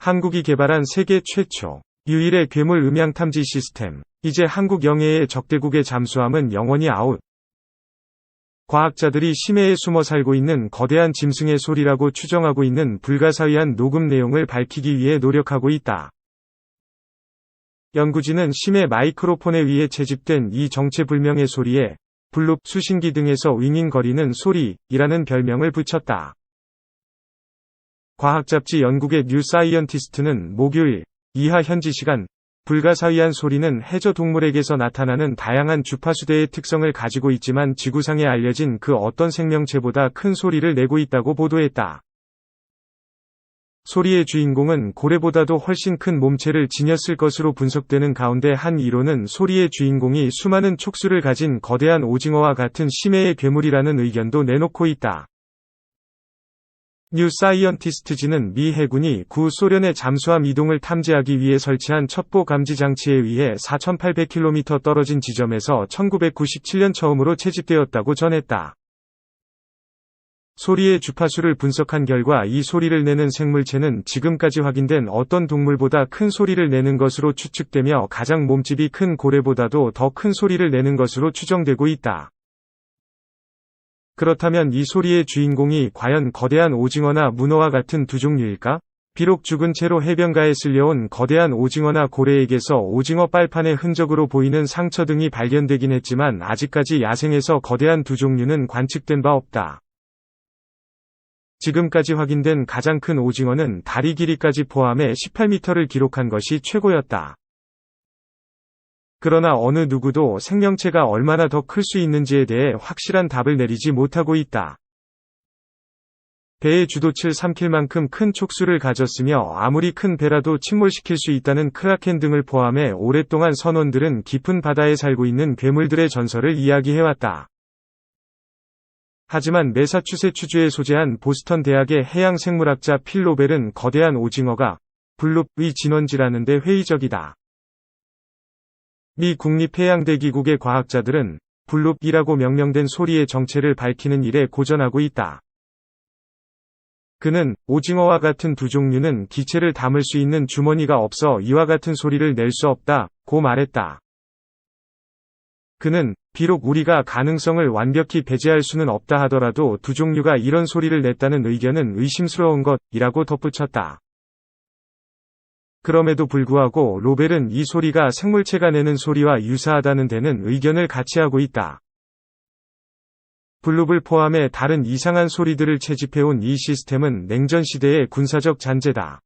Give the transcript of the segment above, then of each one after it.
한국이 개발한 세계 최초, 유일의 괴물 음향 탐지 시스템. 이제 한국 영해의 적대국의 잠수함은 영원히 아웃. 과학자들이 심해에 숨어 살고 있는 거대한 짐승의 소리라고 추정하고 있는 불가사의한 녹음 내용을 밝히기 위해 노력하고 있다. 연구진은 심해 마이크로폰에 의해 채집된 이 정체불명의 소리에 블룹 수신기 등에서 윙윙거리는 소리이라는 별명을 붙였다. 과학잡지 영국의 뉴 사이언티스트는 목요일 이하 현지 시간 불가사의한 소리는 해저 동물에게서 나타나는 다양한 주파수대의 특성을 가지고 있지만 지구상에 알려진 그 어떤 생명체보다 큰 소리를 내고 있다고 보도했다. 소리의 주인공은 고래보다도 훨씬 큰 몸체를 지녔을 것으로 분석되는 가운데 한 이론은 소리의 주인공이 수많은 촉수를 가진 거대한 오징어와 같은 심해의 괴물이라는 의견도 내놓고 있다. 뉴 사이언티스트지는 미 해군이 구소련의 잠수함 이동을 탐지하기 위해 설치한 첩보 감지 장치에 의해 4,800km 떨어진 지점에서 1997년 처음으로 채집되었다고 전했다. 소리의 주파수를 분석한 결과 이 소리를 내는 생물체는 지금까지 확인된 어떤 동물보다 큰 소리를 내는 것으로 추측되며 가장 몸집이 큰 고래보다도 더 큰 소리를 내는 것으로 추정되고 있다. 그렇다면 이 소리의 주인공이 과연 거대한 오징어나 문어와 같은 두 종류일까? 비록 죽은 채로 해변가에 쓸려온 거대한 오징어나 고래에게서 오징어 빨판의 흔적으로 보이는 상처 등이 발견되긴 했지만 아직까지 야생에서 거대한 두 종류는 관측된 바 없다. 지금까지 확인된 가장 큰 오징어는 다리 길이까지 포함해 18m를 기록한 것이 최고였다. 그러나 어느 누구도 생명체가 얼마나 더 클 수 있는지에 대해 확실한 답을 내리지 못하고 있다. 배의 주도치를 삼킬 만큼 큰 촉수를 가졌으며 아무리 큰 배라도 침몰시킬 수 있다는 크라켄 등을 포함해 오랫동안 선원들은 깊은 바다에 살고 있는 괴물들의 전설을 이야기해왔다. 하지만 매사추세츠주에 소재한 보스턴 대학의 해양생물학자 필 로벨은 거대한 오징어가 블룹의 진원지라는 데 회의적이다. 미 국립해양대기국의 과학자들은 블룹이라고 명명된 소리의 정체를 밝히는 일에 고전하고 있다. 그는 오징어와 같은 두 종류는 기체를 담을 수 있는 주머니가 없어 이와 같은 소리를 낼 수 없다고 말했다. 그는 비록 우리가 가능성을 완벽히 배제할 수는 없다 하더라도 두 종류가 이런 소리를 냈다는 의견은 의심스러운 것이라고 덧붙였다. 그럼에도 불구하고 로벨은 이 소리가 생물체가 내는 소리와 유사하다는 데는 의견을 같이 하고 있다. 블룹을 포함해 다른 이상한 소리들을 채집해온 이 시스템은 냉전 시대의 군사적 잔재다.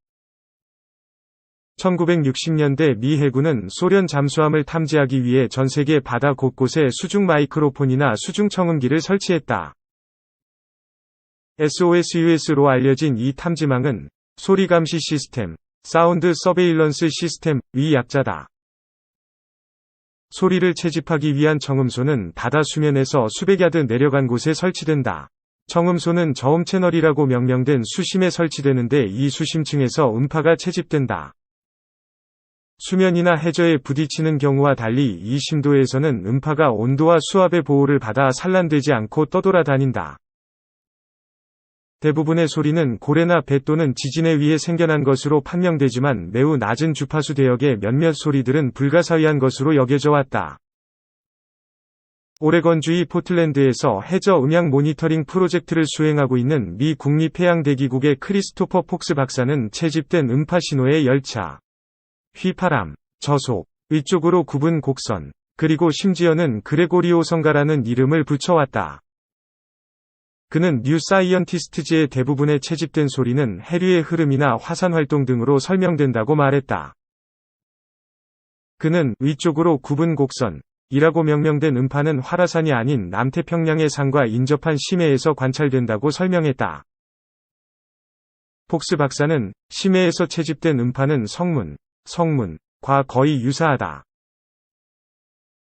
1960년대 미 해군은 소련 잠수함을 탐지하기 위해 전 세계 바다 곳곳에 수중 마이크로폰이나 수중 청음기를 설치했다. SOSUS로 알려진 이 탐지망은 소리 감시 시스템, 사운드 서베일런스 시스템의 약자다. 소리를 채집하기 위한 청음소는 바다 수면에서 수백 야드 내려간 곳에 설치된다. 청음소는 저음 채널이라고 명명된 수심에 설치되는데 이 수심층에서 음파가 채집된다. 수면이나 해저에 부딪히는 경우와 달리 이 심도에서는 음파가 온도와 수압의 보호를 받아 산란되지 않고 떠돌아다닌다. 대부분의 소리는 고래나 배 또는 지진에 의해 생겨난 것으로 판명되지만 매우 낮은 주파수 대역의 몇몇 소리들은 불가사의한 것으로 여겨져 왔다. 오레건주의 포틀랜드에서 해저 음향 모니터링 프로젝트를 수행하고 있는 미 국립해양대기국의 크리스토퍼 폭스 박사는 채집된 음파 신호의 열차, 휘파람, 저속, 위쪽으로 굽은 곡선, 그리고 심지어는 그레고리오 성가라는 이름을 붙여왔다. 그는 뉴 사이언티스트지의 대부분의 채집된 소리는 해류의 흐름이나 화산 활동 등으로 설명된다고 말했다. 그는 위쪽으로 굽은 곡선이라고 명명된 음파는 활화산이 아닌 남태평양의 산과 인접한 심해에서 관찰된다고 설명했다. 폭스 박사는 심해에서 채집된 음파는 성문과 거의 유사하다.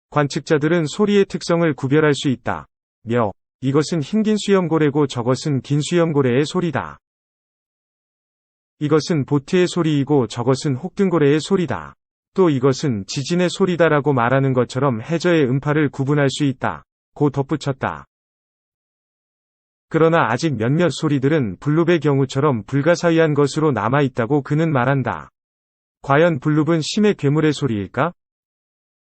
관측자들은 소리의 특성을 구별할 수 있다며 이것은 흰긴 수염고래고 저것은 긴 수염고래의 소리다. 이것은 보트의 소리이고 저것은 혹등고래의 소리다. 또 이것은 지진의 소리다라고 말하는 것처럼 해저의 음파를 구분할 수 있다고 덧붙였다. 그러나 아직 몇몇 소리들은 블룹의 경우처럼 불가사의한 것으로 남아있다고 그는 말한다. 과연 블룹은 심해 괴물의 소리일까?